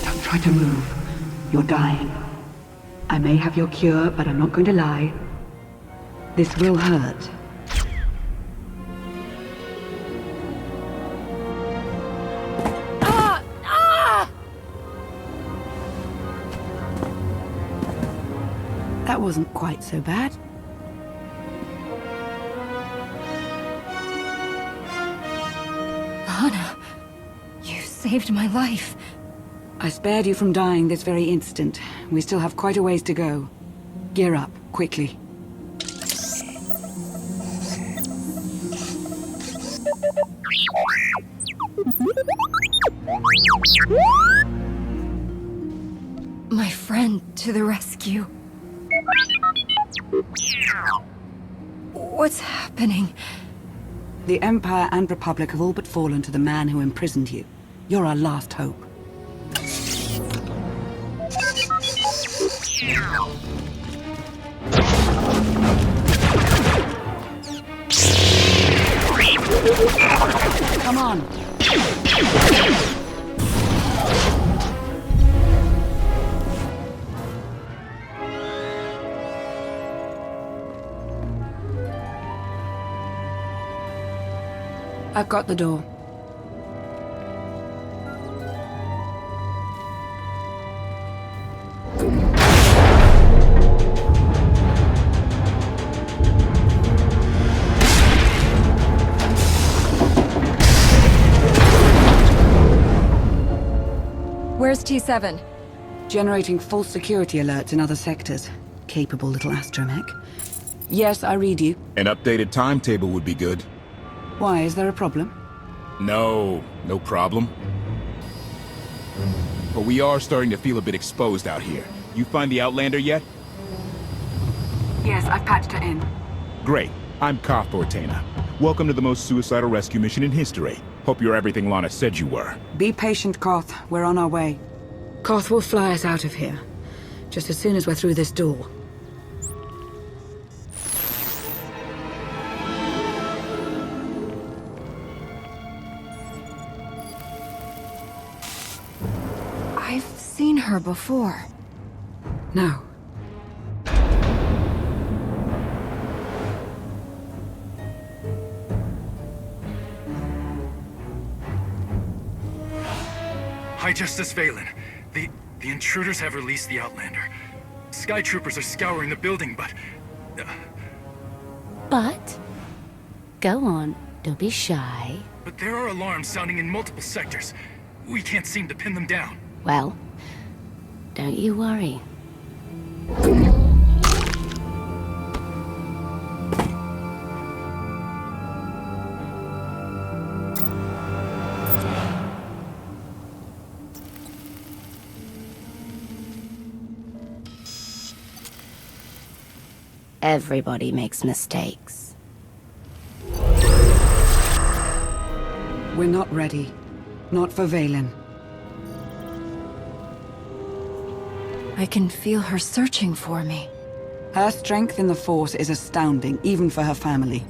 Don't try to move. You're dying. I may have your cure, but I'm not going to lie. This will hurt. That wasn't quite so bad. Lana, you saved my life. I spared you from dying this very instant. We still have quite a ways to go. Gear up, quickly. My friend to the rescue. What's happening? The Empire and Republic have all but fallen to the man who imprisoned you. You're our last hope. Come on. I've got the door. Where's T7? Generating false security alerts in other sectors. Capable little astromech. Yes, I read you. An updated timetable would be good. Why, is there a problem? No problem. But we are starting to feel a bit exposed out here. You find the Outlander yet? Yes, I've patched her in. Great. I'm Confrontation. Welcome to the most suicidal rescue mission in history. Hope you're everything Lana said you were. Be patient, Koth. We're on our way. Koth will fly us out of here. Just as soon as we're through this door. I've seen her before. No. High Justice Valen. The intruders have released the Outlander. Sky Troopers are scouring the building, but... But? Go on, don't be shy. But there are alarms sounding in multiple sectors. We can't seem to pin them down. Well, don't you worry. Everybody makes mistakes. We're not ready. Not for Valen. I can feel her searching for me. Her strength in the Force is astounding, even for her family.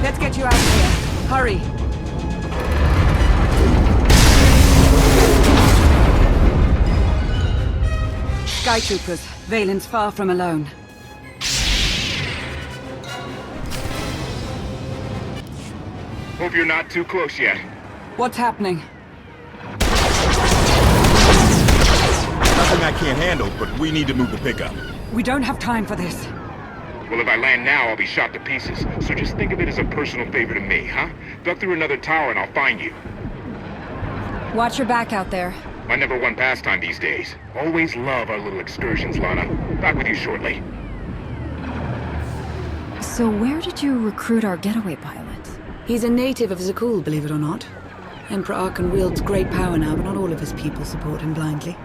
Let's get you out of here. Hurry! Sky Troopers, Valen's far from alone. Hope you're not too close yet. What's happening? Nothing I can't handle, but we need to move the pickup. We don't have time for this. Well, if I land now, I'll be shot to pieces. So just think of it as a personal favor to me, huh? Duck through another tower and I'll find you. Watch your back out there. My number one pastime these days. Always love our little excursions, Lana. Back with you shortly. So where did you recruit our getaway pilot? He's a native of Zakul, believe it or not. Emperor Arkan wields great power now, but not all of his people support him blindly.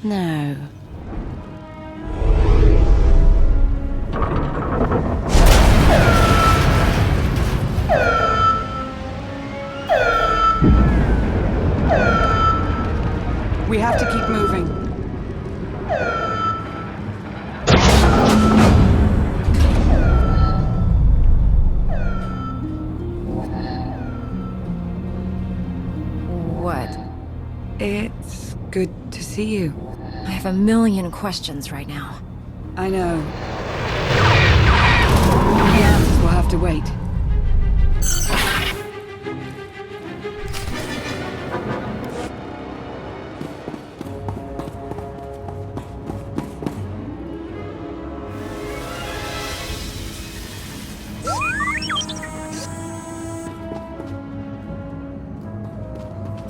No. We have to keep moving. What? It's good to see you. I have a million questions right now. I know. The answers will have to wait.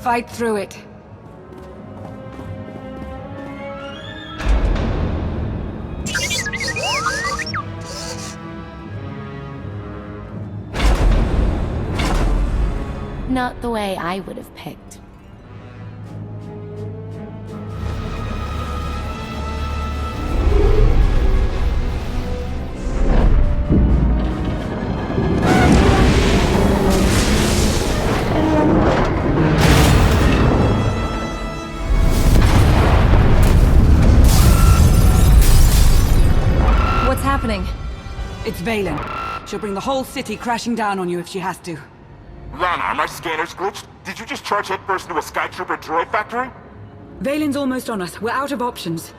Fight through it. Not the way I would have picked. What's happening? It's Valen. She'll bring the whole city crashing down on you if she has to. Lana, are my scanners glitched? Did you just charge headfirst into a Skytrooper droid factory? Valen's almost on us. We're out of options.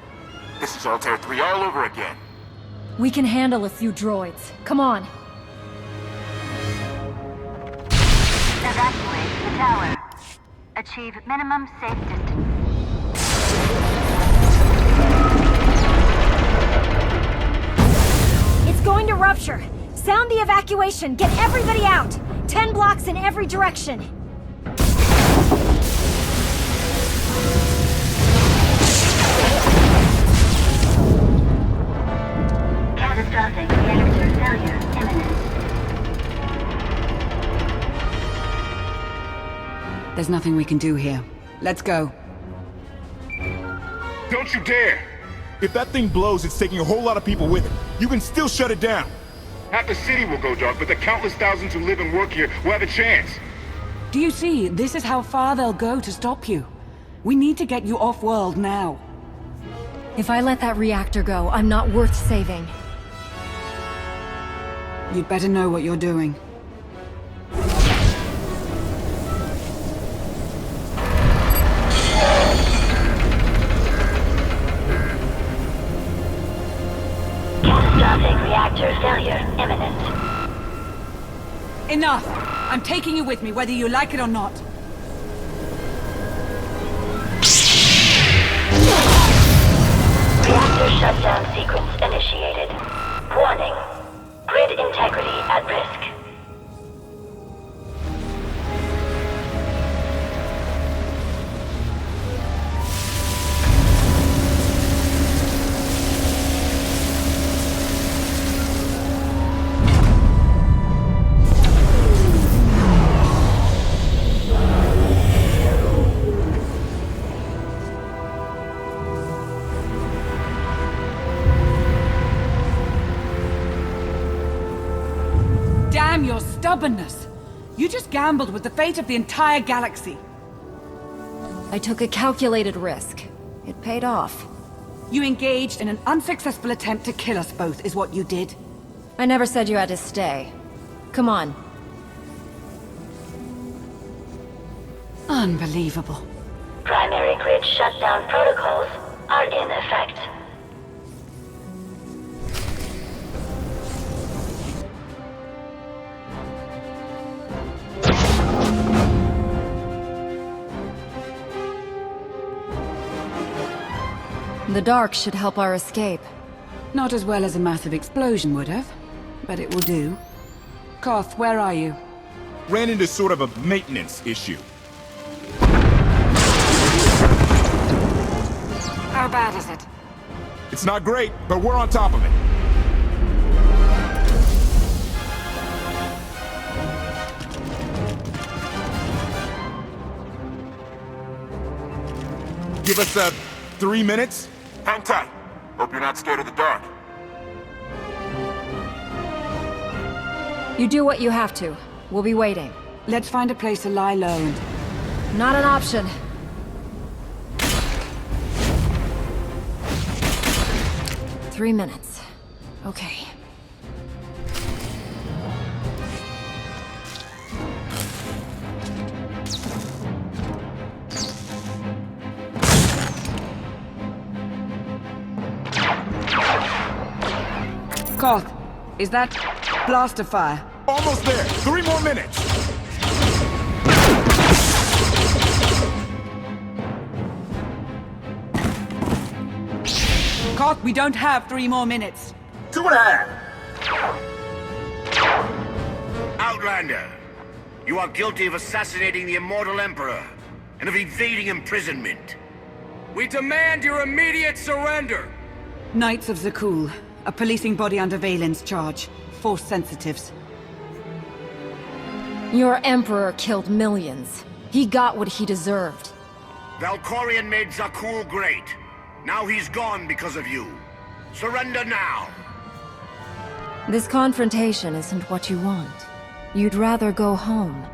This is Altair 3 all over again. We can handle a few droids. Come on. Evacuate the tower. Achieve minimum safe distance. It's going to rupture. Sound the evacuation. Get everybody out. 10 blocks in every direction. Catastrophic reactor failure imminent. There's nothing we can do here. Let's go. Don't you dare! If that thing blows, it's taking a whole lot of people with it. You can still shut it down. Half the city will go dark, but the countless thousands who live and work here will have a chance. Do you see? This is how far they'll go to stop you. We need to get you off-world now. If I let that reactor go, I'm not worth saving. You'd better know what you're doing. Catastrophic reactor failure imminent. Enough! I'm taking you with me, whether you like it or not. Reactor shutdown sequence initiated. Warning. Grid integrity at risk. Damn your stubbornness! You just gambled with the fate of the entire galaxy. I took a calculated risk. It paid off. You engaged in an unsuccessful attempt to kill us both, is what you did. I never said you had to stay. Come on. Unbelievable. Primary grid shutdown protocols are in effect. The dark should help our escape. Not as well as a massive explosion would have, but it will do. Koth, where are you? Ran into sort of a maintenance issue. How bad is it? It's not great, but we're on top of it. Give us a 3 minutes? Hang tight. Hope you're not scared of the dark. You do what you have to. We'll be waiting. Let's find a place to lie low and... Not an option. Three minutes. Okay. Koth, is that blaster fire? Almost there. 3 more minutes. Koth, we don't have 3 more minutes. 2.5. Outlander, you are guilty of assassinating the immortal Emperor and of evading imprisonment. We demand your immediate surrender! Knights of Zakul, a policing body under Valen's charge. Force sensitives. Your Emperor killed millions. He got what he deserved. Valkorion made Zakul great. Now he's gone because of you. Surrender now! This confrontation isn't what you want. You'd rather go home.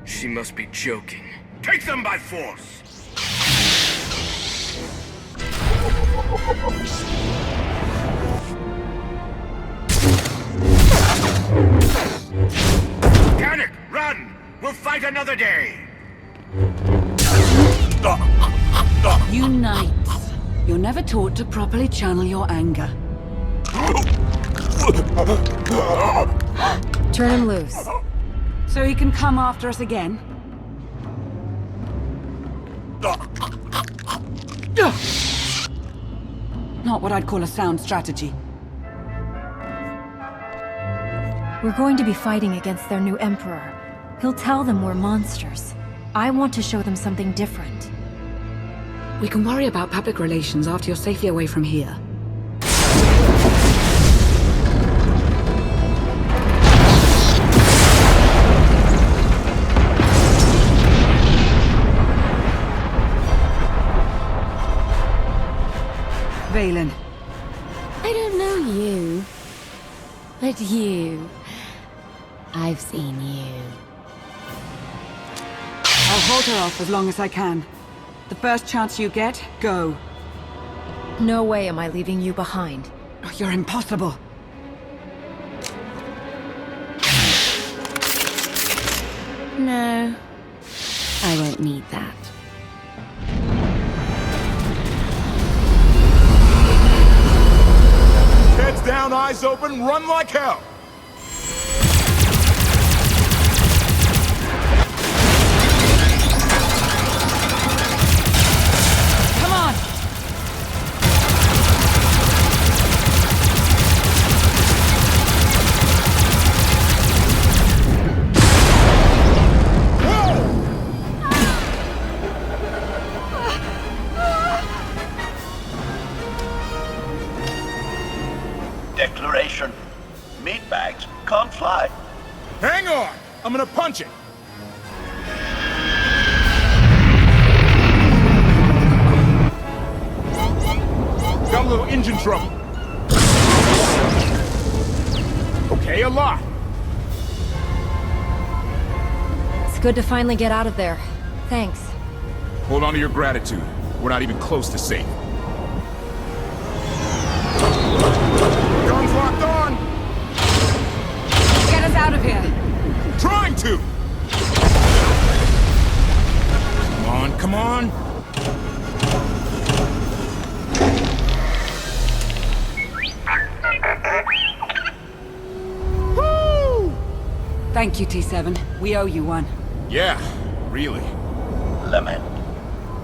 She must be joking. Take them by force! Panic! Run! We'll fight another day! You knights. You're never taught to properly channel your anger. Turn him loose. So he can come after us again? Not what I'd call a sound strategy. We're going to be fighting against their new Emperor. He'll tell them we're monsters. I want to show them something different. We can worry about public relations after you're safely away from here. Valen. I don't know you. But you... I've seen you. I'll hold her off as long as I can. The first chance you get, go. No way am I leaving you behind. Oh, you're impossible. No. I won't need that. Heads down, eyes open, run like hell. Come on! Declaration. Meatbags can't fly. Hang on! I'm gonna punch it. Got a little engine trouble. Okay, a lot. It's good to finally get out of there. Thanks. Hold on to your gratitude. We're not even close to safe. Guns locked on! Get us out of here! Trying to! Come on, come on! Woo! Thank you, T7. We owe you one. Yeah, really. Lament.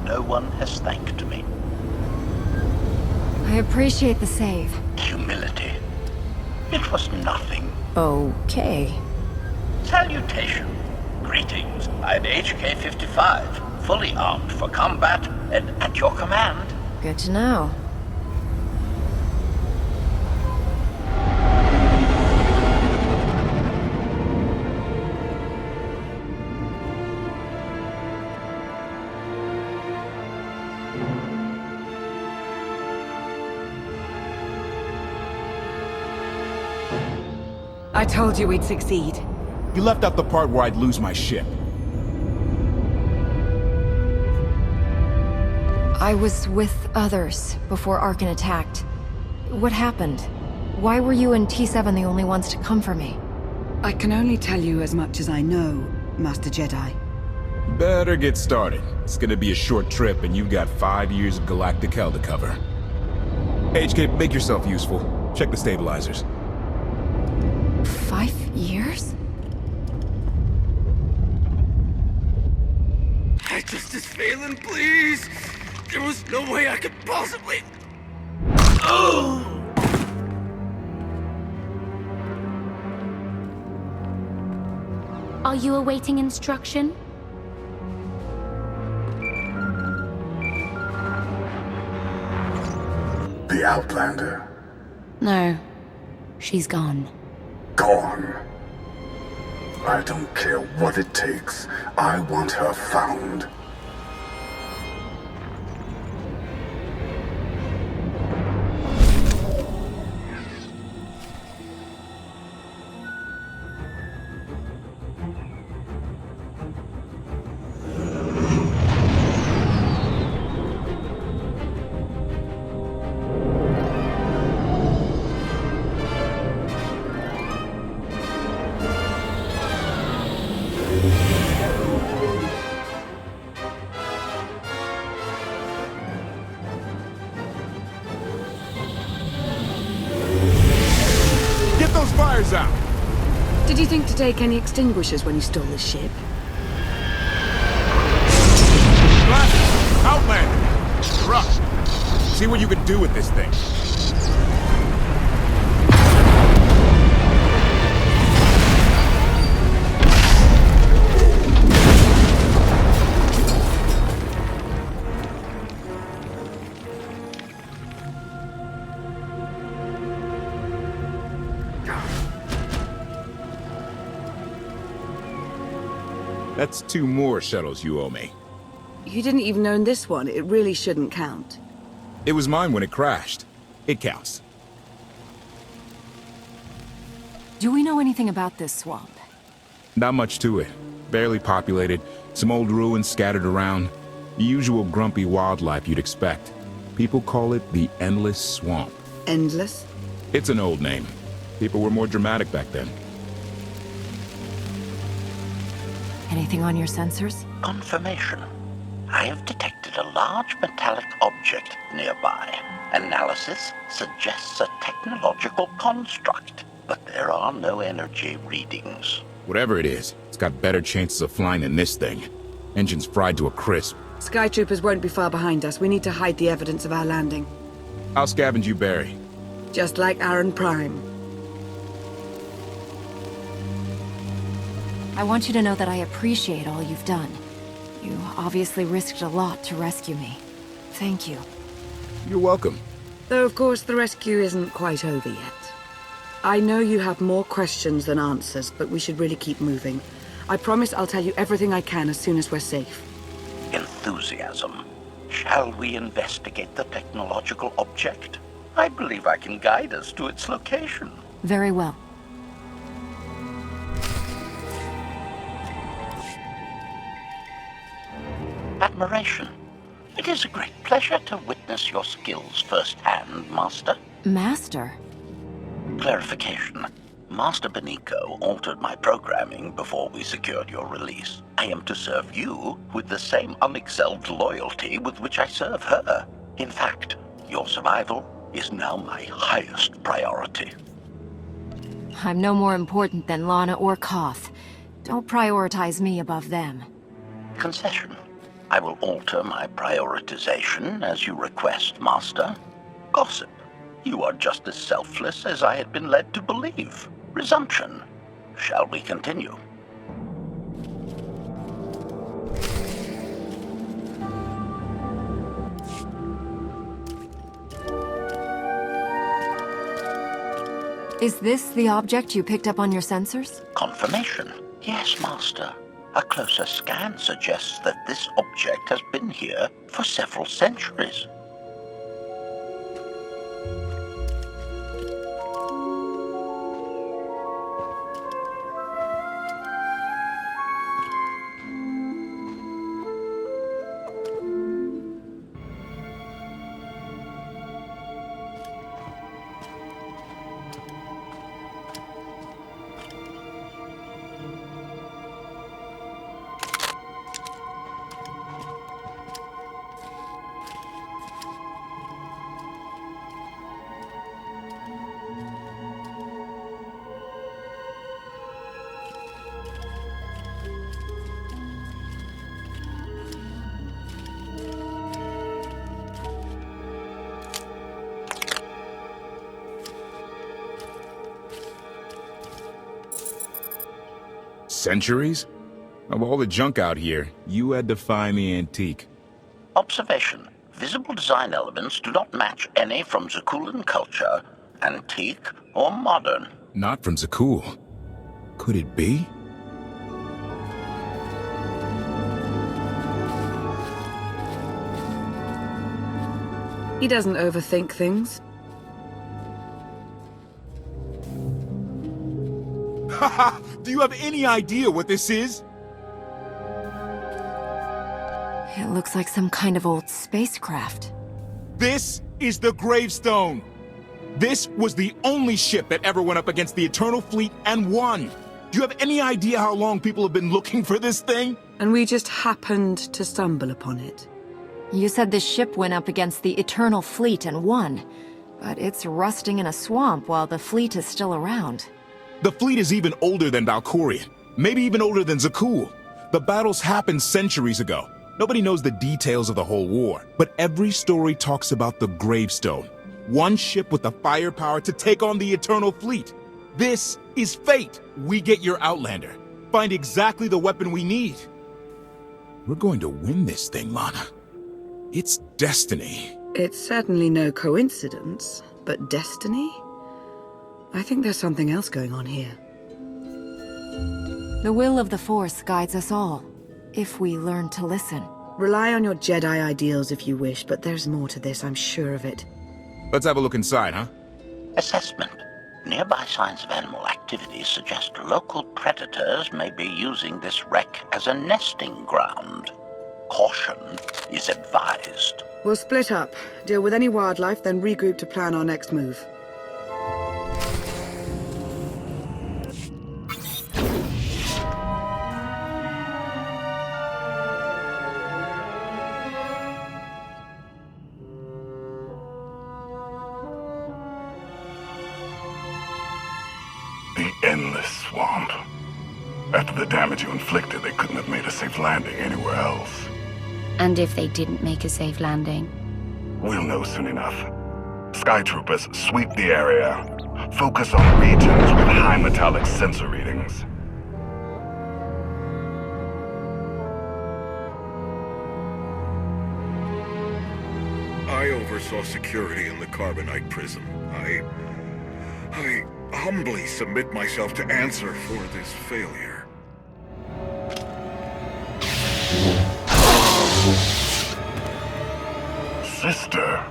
No one has thanked me. I appreciate the save. Humility. It was nothing. Okay. Salutation. Greetings. I'm HK-55, fully armed for combat and at your command. Good to know. I told you we'd succeed. You left out the part where I'd lose my ship. I was with others before Arkan attacked. What happened? Why were you and T7 the only ones to come for me? I can only tell you as much as I know, Master Jedi. Better get started. It's gonna be a short trip, and you've got 5 years of galactic hell to cover. HK, make yourself useful. Check the stabilizers. 5 years? High Justice Valen, please! There was no way I could possibly... Oh! Are you awaiting instruction? The Outlander. No. She's gone. Gone. I don't care what it takes. I want her found. Fires out! Did you think to take any extinguishers when you stole the ship? Blast! Outlander! Rush! See what you can do with this thing. That's 2 more shuttles you owe me. You didn't even own this one. It really shouldn't count. It was mine when it crashed. It counts. Do we know anything about this swamp? Not much to it. Barely populated, some old ruins scattered around. The usual grumpy wildlife you'd expect. People call it the Endless Swamp. Endless? It's an old name. People were more dramatic back then. Anything on your sensors? Confirmation. I have detected a large metallic object nearby. Analysis suggests a technological construct, but there are no energy readings. Whatever it is, it's got better chances of flying than this thing. Engine's fried to a crisp. Sky Troopers won't be far behind us. We need to hide the evidence of our landing. I'll scavenge you, Barry. Just like Aaron Prime. I want you to know that I appreciate all you've done. You obviously risked a lot to rescue me. Thank you. You're welcome. Though, of course, the rescue isn't quite over yet. I know you have more questions than answers, but we should really keep moving. I promise I'll tell you everything I can as soon as we're safe. Enthusiasm. Shall we investigate the technological object? I believe I can guide us to its location. Very well. Admiration. It is a great pleasure to witness your skills firsthand, Master. Master? Clarification. Master Beniko altered my programming before we secured your release. I am to serve you with the same unexcelled loyalty with which I serve her. In fact, your survival is now my highest priority. I'm no more important than Lana or Koth. Don't prioritize me above them. Concession. I will alter my prioritization as you request, Master. Gossip. You are just as selfless as I had been led to believe. Resumption. Shall we continue? Is this the object you picked up on your sensors? Confirmation. Yes, Master. A closer scan suggests that this object has been here for several centuries. Centuries? Of all the junk out here, you had to find the antique. Observation. Visible design elements do not match any from Zakuulan culture, antique or modern. Not from Zakuul. Could it be? He doesn't overthink things. Haha! Do you have any idea what this is? It looks like some kind of old spacecraft. This is the Gravestone! This was the only ship that ever went up against the Eternal Fleet and won! Do you have any idea how long people have been looking for this thing? And we just happened to stumble upon it. You said this ship went up against the Eternal Fleet and won, but it's rusting in a swamp while the fleet is still around. The fleet is even older than Valkorion, maybe even older than Zakuul. The battles happened centuries ago. Nobody knows the details of the whole war, but every story talks about the Gravestone. One ship with the firepower to take on the Eternal Fleet. This is fate. We get your Outlander. Find exactly the weapon we need. We're going to win this thing, Lana. It's destiny. It's certainly no coincidence, but destiny? I think there's something else going on here. The will of the Force guides us all, if we learn to listen. Rely on your Jedi ideals if you wish, but there's more to this, I'm sure of it. Let's have a look inside, huh? Assessment. Nearby signs of animal activity suggest local predators may be using this wreck as a nesting ground. Caution is advised. We'll split up, deal with any wildlife, then regroup to plan our next move. The endless swamp. After the damage you inflicted, they couldn't have made a safe landing anywhere else. And if they didn't make a safe landing? We'll know soon enough. Sky Troopers, sweep the area. Focus on regions with high metallic sensor readings. I oversaw security in the Carbonite prison. I humbly submit myself to answer for this failure. Sister.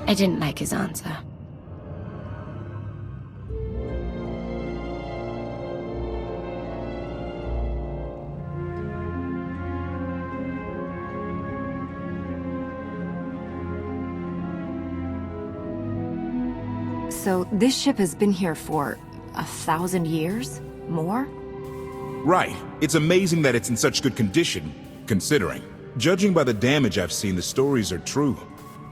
I didn't like his answer. So this ship has been here for 1,000 years? More? Right. It's amazing that it's in such good condition, considering. Judging by the damage I've seen, the stories are true.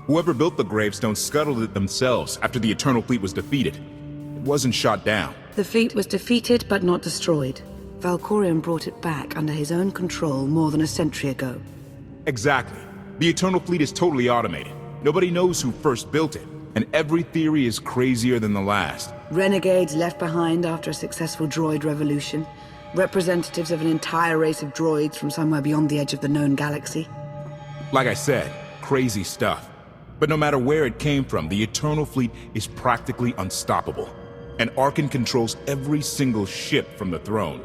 Whoever built the Gravestone scuttled it themselves after the Eternal Fleet was defeated. It wasn't shot down. The fleet was defeated but not destroyed. Valkorion brought it back under his own control more than a century ago. Exactly. The Eternal Fleet is totally automated. Nobody knows who first built it, and every theory is crazier than the last. Renegades left behind after a successful droid revolution. Representatives of an entire race of droids from somewhere beyond the edge of the known galaxy. Like I said, crazy stuff. But no matter where it came from, the Eternal Fleet is practically unstoppable. And Arkan controls every single ship from the throne.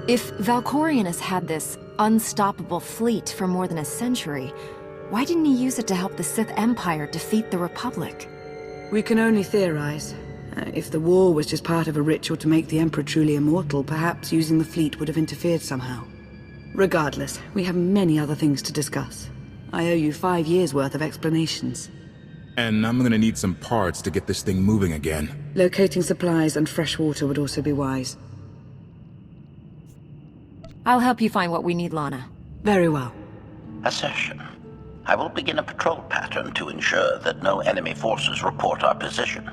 If Valkorion has had this unstoppable fleet for more than a century, why didn't he use it to help the Sith Empire defeat the Republic? We can only theorize. If the war was just part of a ritual to make the Emperor truly immortal, perhaps using the fleet would have interfered somehow. Regardless, we have many other things to discuss. I owe you 5 years' worth of explanations. And I'm gonna need some parts to get this thing moving again. Locating supplies and fresh water would also be wise. I'll help you find what we need, Lana. Very well. Assertion. I will begin a patrol pattern to ensure that no enemy forces report our position.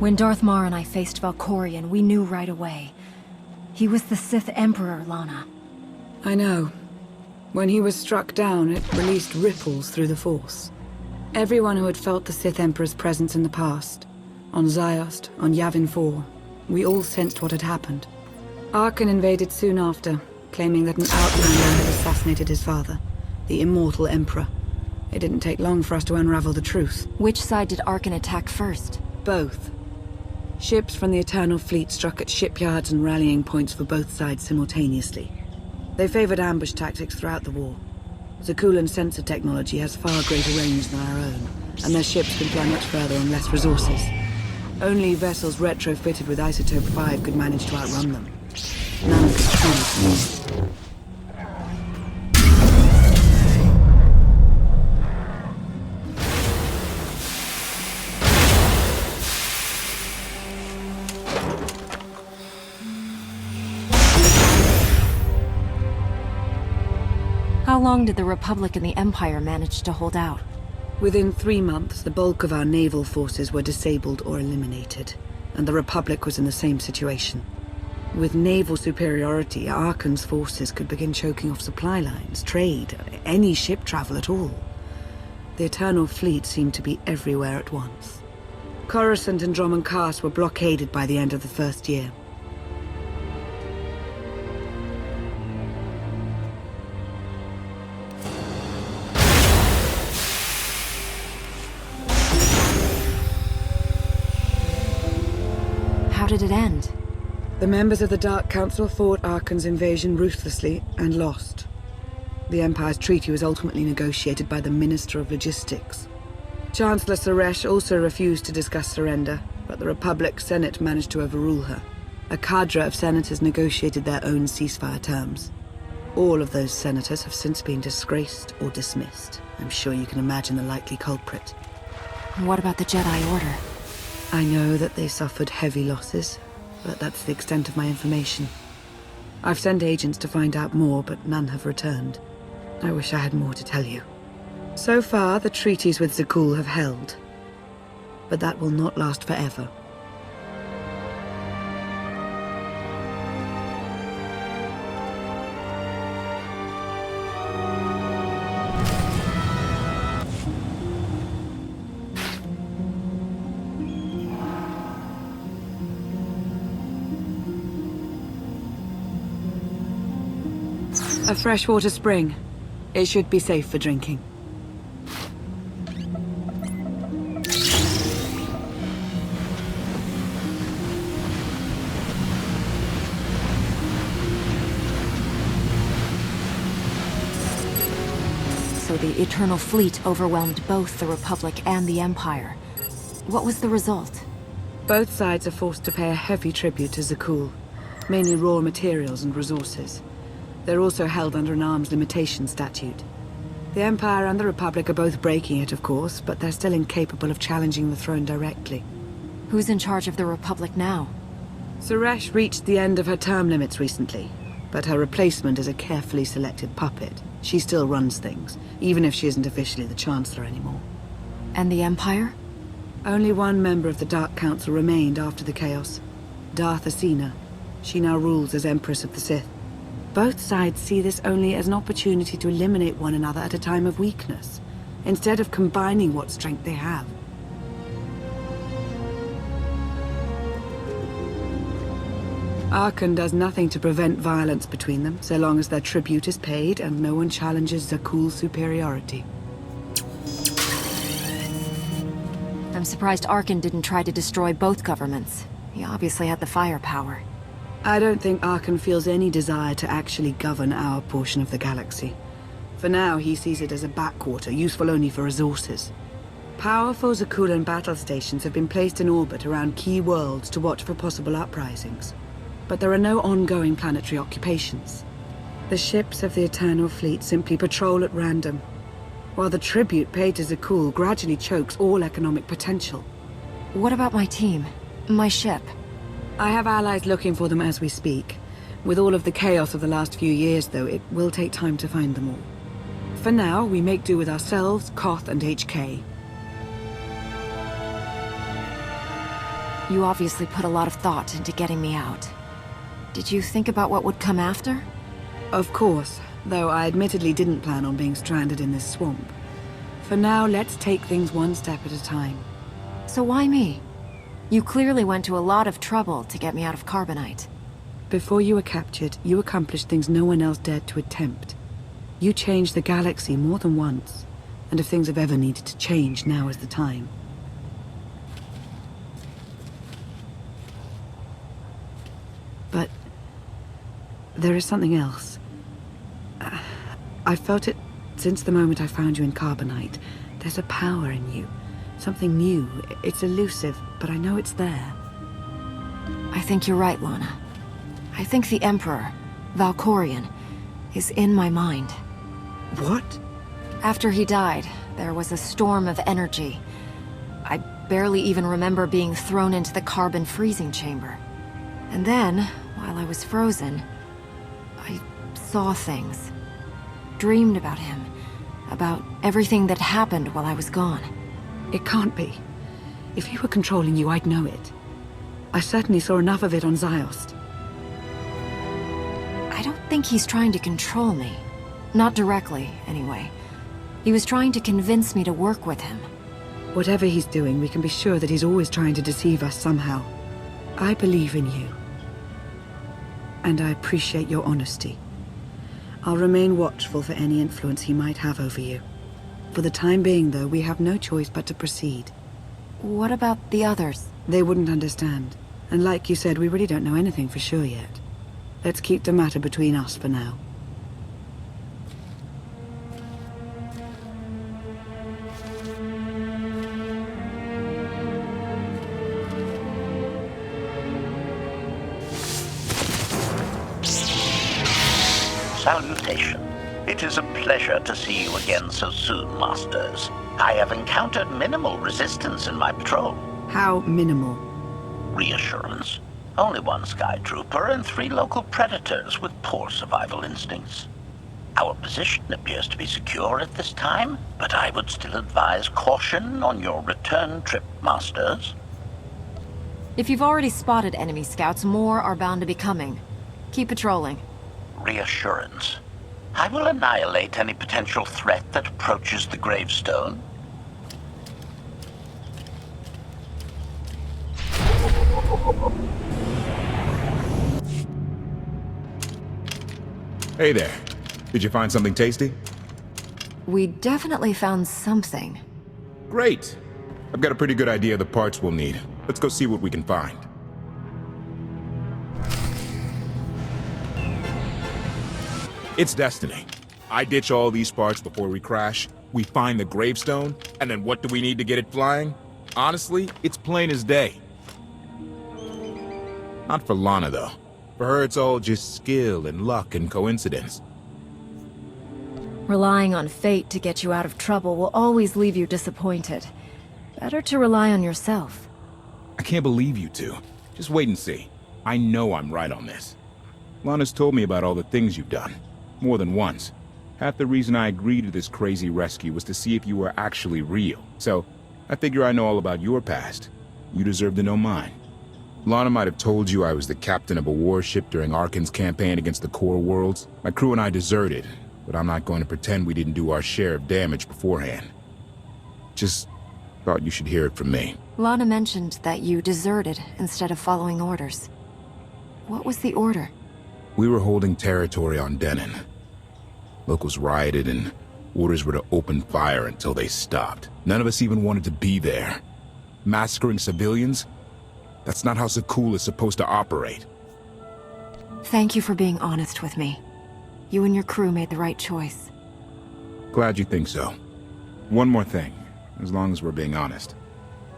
When Darth Mar and I faced Valkorion, we knew right away. He was the Sith Emperor, Lana. I know. When he was struck down, it released ripples through the Force. Everyone who had felt the Sith Emperor's presence in the past, on Ziost, on Yavin 4, we all sensed what had happened. Arkan invaded soon after, claiming that an outlander had assassinated his father, the immortal Emperor. It didn't take long for us to unravel the truth. Which side did Arkan attack first? Both. Ships from the Eternal Fleet struck at shipyards and rallying points for both sides simultaneously. They favored ambush tactics throughout the war. Zakuulan sensor technology has far greater range than our own, and their ships can fly much further on less resources. Only vessels retrofitted with Isotope 5 could manage to outrun them. None could truly. How long did the Republic and the Empire manage to hold out? Within 3 months, the bulk of our naval forces were disabled or eliminated, and the Republic was in the same situation. With naval superiority, Arkan's forces could begin choking off supply lines, trade, any ship travel at all. The Eternal Fleet seemed to be everywhere at once. Coruscant and Dromund Kaas were blockaded by the end of the first year. How did it end? The members of the Dark Council fought Arkan's invasion ruthlessly and lost. The Empire's treaty was ultimately negotiated by the Minister of Logistics. Chancellor Suresh also refused to discuss surrender, but the Republic Senate managed to overrule her. A cadre of senators negotiated their own ceasefire terms. All of those senators have since been disgraced or dismissed. I'm sure you can imagine the likely culprit. What about the Jedi Order? I know that they suffered heavy losses, but that's the extent of my information. I've sent agents to find out more, but none have returned. I wish I had more to tell you. So far, the treaties with Zakuul have held, but that will not last forever. A freshwater spring. It should be safe for drinking. So the Eternal Fleet overwhelmed both the Republic and the Empire. What was the result? Both sides are forced to pay a heavy tribute to Zakuul, mainly raw materials and resources. They're also held under an arms limitation statute. The Empire and the Republic are both breaking it, of course, but they're still incapable of challenging the throne directly. Who's in charge of the Republic now? Suresh reached the end of her term limits recently, but her replacement is a carefully selected puppet. She still runs things, even if she isn't officially the Chancellor anymore. And the Empire? Only one member of the Dark Council remained after the chaos. Darth Asina. She now rules as Empress of the Sith. Both sides see this only as an opportunity to eliminate one another at a time of weakness, instead of combining what strength they have. Arkan does nothing to prevent violence between them, so long as their tribute is paid and no one challenges Zakuul's superiority. I'm surprised Arkan didn't try to destroy both governments. He obviously had the firepower. I don't think Arkan feels any desire to actually govern our portion of the galaxy. For now, he sees it as a backwater, useful only for resources. Powerful Zakuulan battle stations have been placed in orbit around key worlds to watch for possible uprisings. But there are no ongoing planetary occupations. The ships of the Eternal Fleet simply patrol at random, while the tribute paid to Zakuul gradually chokes all economic potential. What about my team? My ship? I have allies looking for them as we speak. With all of the chaos of the last few years, though, it will take time to find them all. For now, we make do with ourselves, Koth, and HK. You obviously put a lot of thought into getting me out. Did you think about what would come after? Of course, though I admittedly didn't plan on being stranded in this swamp. For now, let's take things one step at a time. So why me? You clearly went to a lot of trouble to get me out of Carbonite. Before you were captured, you accomplished things no one else dared to attempt. You changed the galaxy more than once, and if things have ever needed to change, now is the time. But there is something else. I've felt it since the moment I found you in Carbonite. There's a power in you. Something new. It's elusive, but I know it's there. I think you're right, Lana. I think the Emperor, Valkorion, is in my mind. What? After he died, there was a storm of energy. I barely even remember being thrown into the carbon freezing chamber. And then, while I was frozen, I saw things. Dreamed about him. About everything that happened while I was gone. It can't be. If he were controlling you, I'd know it. I certainly saw enough of it on Ziost. I don't think he's trying to control me. Not directly, anyway. He was trying to convince me to work with him. Whatever he's doing, we can be sure that he's always trying to deceive us somehow. I believe in you. And I appreciate your honesty. I'll remain watchful for any influence he might have over you. For the time being, though, we have no choice but to proceed. What about the others? They wouldn't understand. And like you said, we really don't know anything for sure yet. Let's keep the matter between us for now. Salutation. It is a pleasure to see you again so soon, Masters. I have encountered minimal resistance in my patrol. How minimal? Reassurance. Only one Sky Trooper and 3 local predators with poor survival instincts. Our position appears to be secure at this time, but I would still advise caution on your return trip, Masters. If you've already spotted enemy scouts, more are bound to be coming. Keep patrolling. Reassurance. I will annihilate any potential threat that approaches the Gravestone. Hey there. Did you find something tasty? We definitely found something. Great. I've got a pretty good idea of the parts we'll need. Let's go see what we can find. It's destiny. I ditch all these parts before we crash, we find the Gravestone, and then what do we need to get it flying? Honestly, it's plain as day. Not for Lana, though. For her, it's all just skill and luck and coincidence. Relying on fate to get you out of trouble will always leave you disappointed. Better to rely on yourself. I can't believe you two. Just wait and see. I know I'm right on this. Lana's told me about all the things you've done. More than once. Half the reason I agreed to this crazy rescue was to see if you were actually real. So, I figure I know all about your past. You deserve to know mine. Lana might have told you I was the captain of a warship during Arkan's campaign against the Core Worlds. My crew and I deserted, but I'm not going to pretend we didn't do our share of damage beforehand. Just thought you should hear it from me. Lana mentioned that you deserted instead of following orders. What was the order? We were holding territory on Denon. Locals rioted and orders were to open fire until they stopped. None of us even wanted to be there. Massacring civilians? That's not how Zakul is supposed to operate. Thank you for being honest with me. You and your crew made the right choice. Glad you think so. One more thing, as long as we're being honest.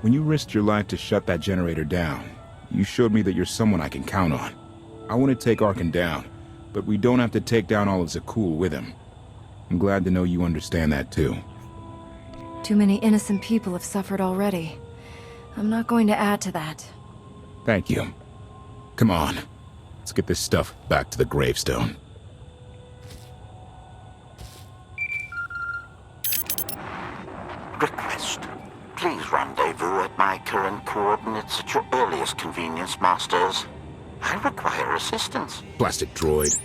When you risked your life to shut that generator down, you showed me that you're someone I can count on. I want to take Arkan down, but we don't have to take down all of Zakul with him. I'm glad to know you understand that too. Too many innocent people have suffered already. I'm not going to add to that. Thank you. Come on. Let's get this stuff back to the Gravestone. Request. Please rendezvous at my current coordinates. That's at your earliest convenience, Masters. I require assistance. Plastic droid.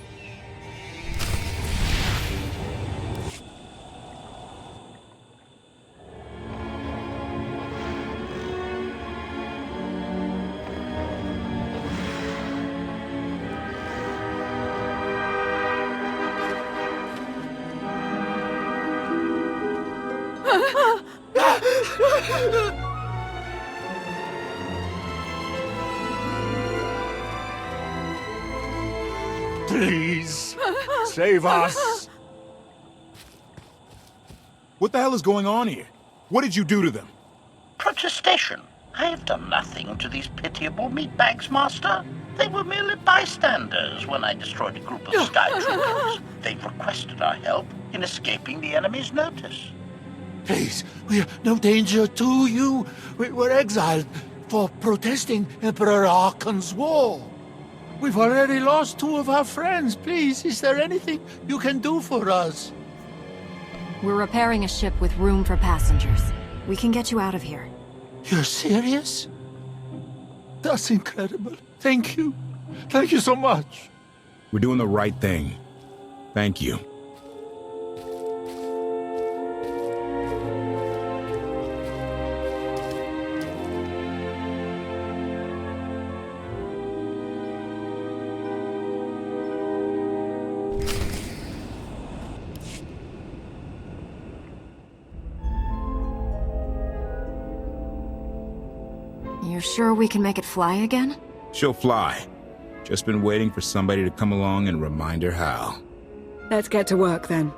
Please, save us. What the hell is going on here? What did you do to them? Protestation. I have done nothing to these pitiable meatbags, Master. They were merely bystanders when I destroyed a group of Sky Troopers. They requested our help in escaping the enemy's notice. Please, we're no danger to you. We were exiled for protesting Emperor Archon's war. We've already lost 2 of our friends. Please, is there anything you can do for us? We're repairing a ship with room for passengers. We can get you out of here. You're serious? That's incredible. Thank you. Thank you so much. We're doing the right thing. Thank you. You're sure we can make it fly again? She'll fly. Just been waiting for somebody to come along and remind her how. Let's get to work then.